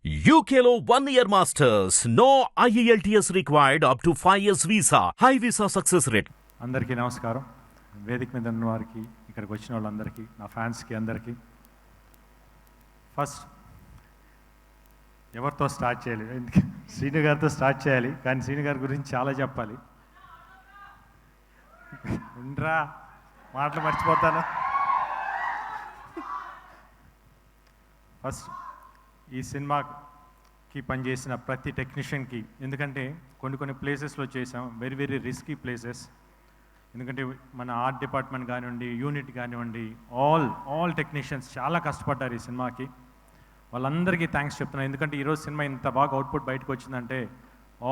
UKలో 1 year masters. No IELTS required up to 5 years visa. High visa success rate. అందరికీ నమస్కారం. వేదిక మీద ఉన్న వారికి, ఇక్కడికి వచ్చిన వాళ్ళందరికీ, నా ఫ్యాన్స్కి అందరికీ. ఫస్ట్ ఎవరితో స్టార్ట్ చేయాలి? శ్రీను గారితో స్టార్ట్ చేయాలి, కానీ శ్రీను గారి గురించి చాలా చెప్పాలి. ఉండరా, మాటలు మర్చిపోతాను. ఫస్ట్ ఈ సినిమాకి పనిచేసిన ప్రతి టెక్నీషియన్కి, ఎందుకంటే కొన్ని ప్లేసెస్లో చేసాం, వెరీ వెరీ రిస్కీ ప్లేసెస్. ఎందుకంటే మన ఆర్ట్ డిపార్ట్మెంట్ కానివ్వండి, యూనిట్ కానివ్వండి, ఆల్ టెక్నీషియన్స్ చాలా కష్టపడ్డారు ఈ సినిమాకి. వాళ్ళందరికీ థ్యాంక్స్ చెప్తున్నాను. ఎందుకంటే ఈరోజు సినిమా ఇంత బాగా అవుట్పుట్ బయటకు వచ్చిందంటే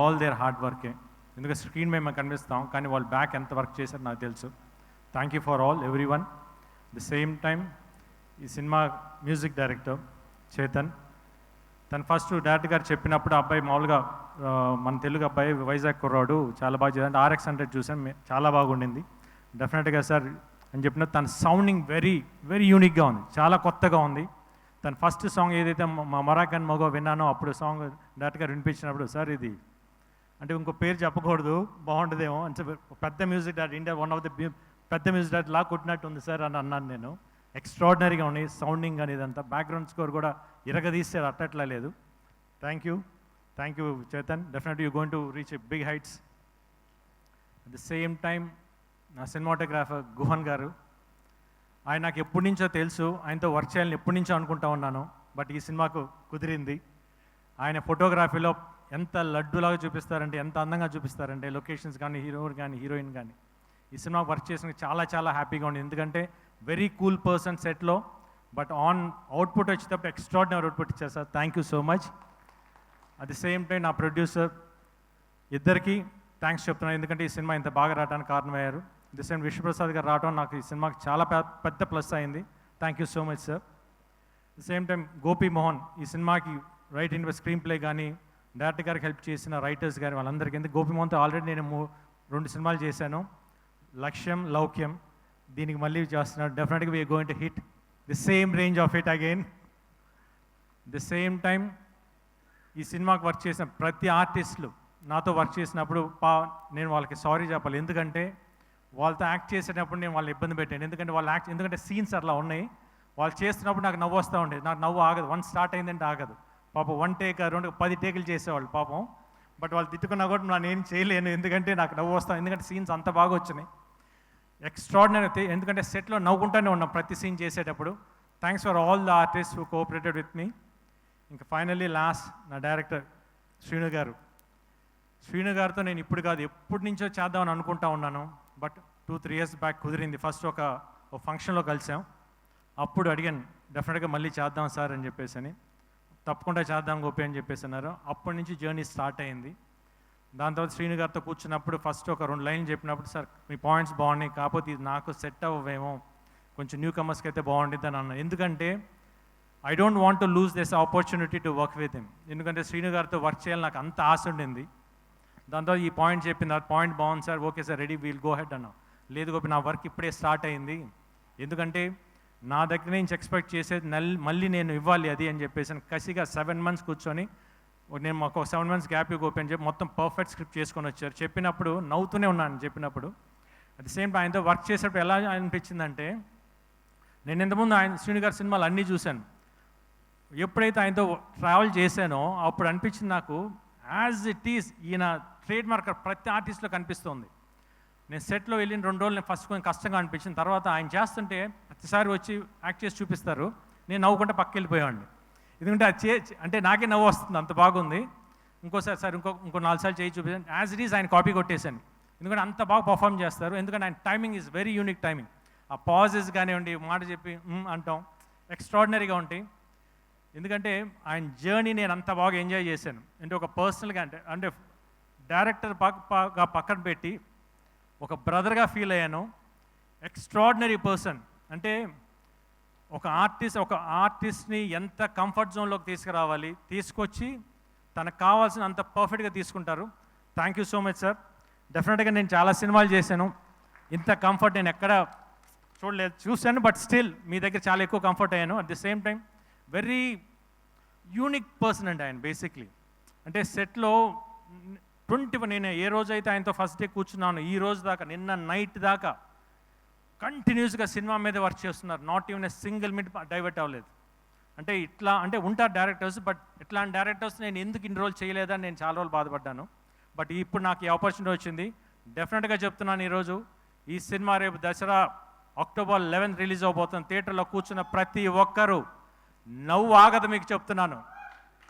ఆల్ దేర్ హార్డ్ వర్కే. ఎందుకంటే స్క్రీన్ మీద మేము కనిపిస్తాం, కానీ వాళ్ళు బ్యాక్ ఎంత వర్క్ చేశారో నాకు తెలుసు. Thank you for all every one. The same time ఈ సినిమా మ్యూజిక్ డైరెక్టర్ చేతన్, తను ఫస్ట్ డైరెక్టర్ గారు చెప్పినప్పుడు అబ్బాయి మామూలుగా మన తెలుగు అబ్బాయి, వైజాగ్ కుర్రాడు, చాలా బాగా చేయాలి. RX100 చూసాను, చాలా బాగుండింది. డెఫినెట్గా సార్ అని చెప్పిన తన సౌండింగ్ వెరీ వెరీ యూనిక్గా ఉంది, చాలా కొత్తగా ఉంది. తన ఫస్ట్ సాంగ్ ఏదైతే మా మరాకన్ మగో విన్నానో, అప్పుడు సాంగ్ డైరెక్టర్ గారు వినిపించినప్పుడు, సార్ ఇది అంటే ఇంకో పేరు చెప్పకూడదు, బాగుంటుందేమో అని చెప్పి, పెద్ద music director, India one of the పెద్ద మ్యూజిక్ డైరెక్టర్ లా కొట్టినట్టు ఉంది సార్ అని అన్నాను నేను. ఎక్స్ట్రాడినరీగా ఉన్నాయి సౌండింగ్ అనేది, అంతా బ్యాక్గ్రౌండ్ స్కోర్ కూడా ఇరగదీస్తే అట్టట్లా లేదు. Thank you Chetan. Definitely you going to reach a big heights. At the same time నా సినిమాటోగ్రాఫర్ గుహన్ గారు, ఆయన నాకు ఎప్పటి నుంచో తెలుసు, ఆయనతో వర్క్ చేయాలని ఎప్పటి నుంచో అనుకుంటా ఉన్నాను. బట్ ఈ సినిమాకు కుదిరింది. ఆయన ఫోటోగ్రఫీలో ఎంత లడ్డులాగా చూపిస్తారంటే, ఎంత అందంగా చూపిస్తారంటే, లొకేషన్స్ కానీ, హీరో కానీ, హీరోయిన్ కానీ. ఈ సినిమాకి వర్క్ చేసిన చాలా చాలా హ్యాపీగా ఉంది. ఎందుకంటే వెరీ కూల్ పర్సన్ సెట్లో, బట్ ఆన్ అవుట్పుట్ వచ్చేటప్పుడు ఎక్స్ట్రాడినరీ అవుట్పుట్ ఇచ్చారు sir. Thank you so much. At the same time నా ప్రొడ్యూసర్ ఇద్దరికి థ్యాంక్స్ చెప్తున్నాను, ఎందుకంటే ఈ సినిమా ఇంత బాగా రావడానికి కారణమయ్యారు. ది సేమ్ విశ్వప్రసాద్ గారు రావడం నాకు ఈ సినిమాకి చాలా పెద్ద ప్లస్ అయింది. Thank you so much sir. The same time Gopi Mohan, ఈ సినిమాకి రైటింగ్ స్క్రీన్ ప్లే కానీ, డైరెక్టర్ గారికి హెల్ప్ చేసిన రైటర్స్ కానీ, వాళ్ళందరికీ. ఎందుకు గోపి మోహన్తో ఆల్రెడీ నేను 2 సినిమాలు చేశాను, లక్ష్యం, లౌక్యం. దీనికి మళ్ళీ చేస్తున్నాడు. డెఫినెట్గా we are going to hit the same range of it again. The same time ఈ సినిమాకి వర్క్ చేసిన ప్రతి ఆర్టిస్టులు నాతో వర్క్ చేసినప్పుడు నేను వాళ్ళకి సారీ చెప్పాలి. ఎందుకంటే వాళ్ళతో యాక్ట్ చేసేటప్పుడు నేను వాళ్ళని ఇబ్బంది పెట్టాను. ఎందుకంటే సీన్స్ అట్లా ఉన్నాయి. వాళ్ళు చేస్తున్నప్పుడు నాకు నవ్వు వస్తూ ఉండేది. నాకు నవ్వు ఆగదు, 1 స్టార్ట్ అయిందంటే ఆగదు. పాపం 1 టేక్ 2 10 టేకులు చేసేవాళ్ళు పాపం. బట్ వాళ్ళు తిట్టుకున్నా కూడా నేను చేయలేను, ఎందుకంటే నాకు నవ్వు వస్తాను. ఎందుకంటే సీన్స్ అంత బాగా వచ్చినాయి, ఎక్స్ట్రాడినరీ. ఎందుకంటే సెట్లో నవ్వుకుంటూనే ఉన్నాం ప్రతి సీన్ చేసేటప్పుడు. Thanks for all the artist who cooperated with me. ఇంకా ఫైనల్లీ లాస్ట్ నా డైరెక్టర్ శ్రీను గారు. శ్రీను గారితో నేను ఇప్పుడు కాదు, ఎప్పటి నుంచో చేద్దామని అనుకుంటా ఉన్నాను. బట్ 2-3 years బ్యాక్ కుదిరింది. ఫస్ట్ ఒక ఫంక్షన్లో కలిసాం, అప్పుడు అడిగాను, డెఫినెట్గా మళ్ళీ చేద్దాం సార్ అని చెప్పేసి అని. తప్పకుండా చేద్దాం గోపి అని చెప్పేసి అన్నారు. అప్పటి నుంచి జర్నీ స్టార్ట్ అయింది. దాని తర్వాత శ్రీను గారితో కూర్చున్నప్పుడు ఫస్ట్ ఒక 2 లైన్లు చెప్పినప్పుడు, సార్ మీ పాయింట్స్ బాగున్నాయి, కాకపోతే ఇది నాకు సెట్ అవ్వేమో, కొంచెం న్యూ కమర్స్కి అయితే బాగుంటుంది అని అన్నాను. ఎందుకంటే I don't want to lose this opportunity to work with him. ఎందుకంటే శ్రీను గారితో వర్క్ చేయాలని నాకు అంత ఆశ ఉండింది. దాని తర్వాత ఈ పాయింట్ చెప్పింది, ఆ పాయింట్ బాగుంది sir, okay sir, ready, we'll go head అన్నా. లేదు గోపి, నా వర్క్ ఇప్పుడే స్టార్ట్ అయింది, ఎందుకంటే నా దగ్గర నుంచి ఎక్స్పెక్ట్ చేసేది మళ్ళీ నేను ఇవ్వాలి అది అని చెప్పేసి కసిగా 7 months కూర్చొని, నేను మాకు 7 months గ్యాప్ గోపి అని చెప్పి మొత్తం పర్ఫెక్ట్ స్క్రిప్ట్ చేసుకొని వచ్చారు. చెప్పినప్పుడు నవ్వుతూనే ఉన్నాను చెప్పినప్పుడు. అట్ ది సేమ్ టైం ఆయనతో వర్క్ చేసేటప్పుడు ఎలా అనిపించిందంటే, నేను ఇంతకుముందు శ్రీను గారి సినిమాలు అన్నీ చూశాను. ఎప్పుడైతే ఆయనతో ట్రావెల్ చేశానో అప్పుడు అనిపించింది నాకు, యాజ్ ఇట్ ఈస్ ఈయన ట్రేడ్ మార్క్ ప్రతి ఆర్టిస్ట్లో కనిపిస్తుంది. నేను సెట్లో వెళ్ళిన 2 రోజులు నేను ఫస్ట్ కొంచెం కష్టంగా అనిపించింది. తర్వాత ఆయన చేస్తుంటే ప్రతిసారి వచ్చి యాక్ట్ చేసి చూపిస్తారు, నేను నవ్వుకుంటే పక్కకి వెళ్ళిపోయేవాడిని. ఎందుకంటే అది అంటే నాకే నవ్వు వస్తుంది, అంత బాగుంది. ఇంకోసారి సార్ ఇంకో 4 సార్లు చేయి చూపించాను. యాజ్ ఇట్ ఈస్ ఆయన కాపీ కొట్టేశాను, ఎందుకంటే అంత బాగా పర్ఫామ్ చేస్తారు. ఎందుకంటే ఆయన timing is very unique timing. ఆ పాజెస్ కానివ్వండి, మాట చెప్పి అంటాం, ఎక్స్ట్రాడినరీగా ఉంటాయి. ఎందుకంటే ఆయన జర్నీ నేను అంత బాగా ఎంజాయ్ చేశాను. అంటే ఒక పర్సనల్గా అంటే డైరెక్టర్ పక్కన పెట్టి ఒక బ్రదర్గా ఫీల్ అయ్యాను. Extraordinary person. అంటే ఒక ఆర్టిస్ట్ని ఎంత కంఫర్ట్ జోన్లోకి తీసుకురావాలి, తీసుకొచ్చి తనకు కావాల్సిన అంత పర్ఫెక్ట్గా తీసుకుంటారు. Thank you so much sir. డెఫినెట్గా నేను చాలా సినిమాలు చేశాను, ఇంత కంఫర్ట్ నేను ఎక్కడ చూడలేదు. చూశాను, బట్ స్టిల్ మీ దగ్గర చాలా ఎక్కువ కంఫర్ట్ అయ్యాను. At the same time very unique person అండి ఆయన బేసిక్లీ. అంటే సెట్లో నేను ఏ రోజైతే ఆయనతో ఫస్ట్ డే కూర్చున్నాను ఈ రోజు దాకా, నిన్న నైట్ దాకా కంటిన్యూస్గా సినిమా మీద వర్క్ చేస్తున్నారు. Not even a single minute divert అవ్వలేదు. అంటే ఇట్లా అంటే ఉంటారు డైరెక్టర్స్, బట్ ఇట్లాంటి డైరెక్టర్స్ నేను ఎందుకు ఇన్ని రోజులు చేయలేదని నేను చాలా రోజులు బాధపడ్డాను. బట్ ఇప్పుడు నాకు ఈ ఆపర్చునిటీ వచ్చింది. డెఫినెట్గా చెప్తున్నాను, ఈరోజు ఈ సినిమా రేపు దసరా అక్టోబర్ 11 రిలీజ్ అవబోతుంది. థియేటర్లో కూర్చున్న ప్రతి ఒక్కరూ నవ్వు ఆగదు, మీకు చెప్తున్నాను.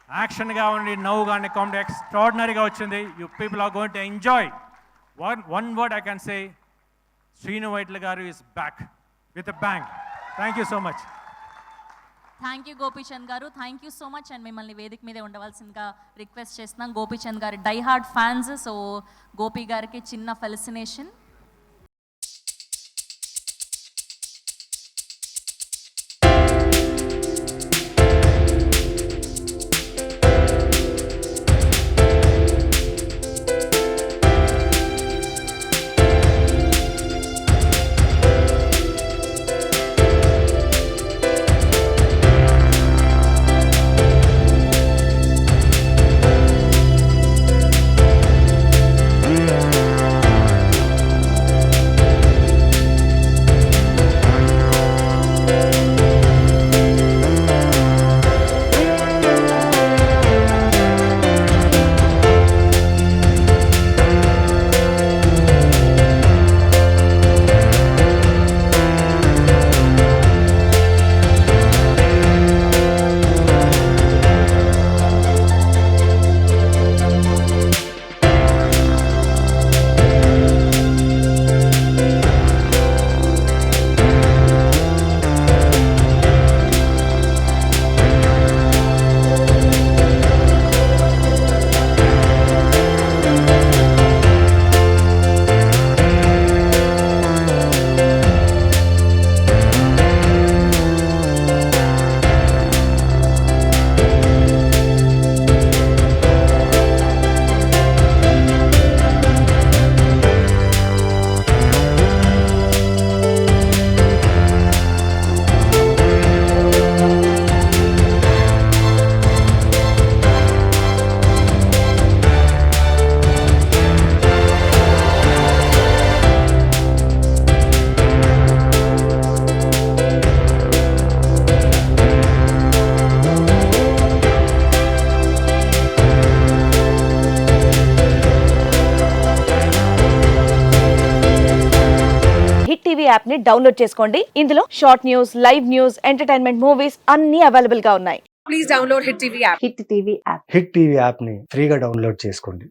యాక్షన్గా ఉండి నవ్వు కానీ కామెడీ ఎక్స్ట్రాడినరీగా వచ్చింది. You people are going to enjoy. One word I can say, Srinu Vaitla garu is back with a bang. Thank you so much. Thank you Gopichand garu, thank you so much. And మిమ్మల్ని వేదిక మీదే ఉండవలసిందిగా రిక్వెస్ట్ చేస్తున్నాం. గోపీచంద్ గారి die hard fans, so Gopi గారికి చిన్న felicitation. Hit TV app ని download చేసుకోండి. ఇందులో short news, live news, entertainment movies అన్ని అవైలబుల్ గా ఉన్నాయి. Please download Hit TV app. Hit TV app. Hit TV యాప్ని ఫ్రీగా డౌన్లోడ్ చేసుకోండి.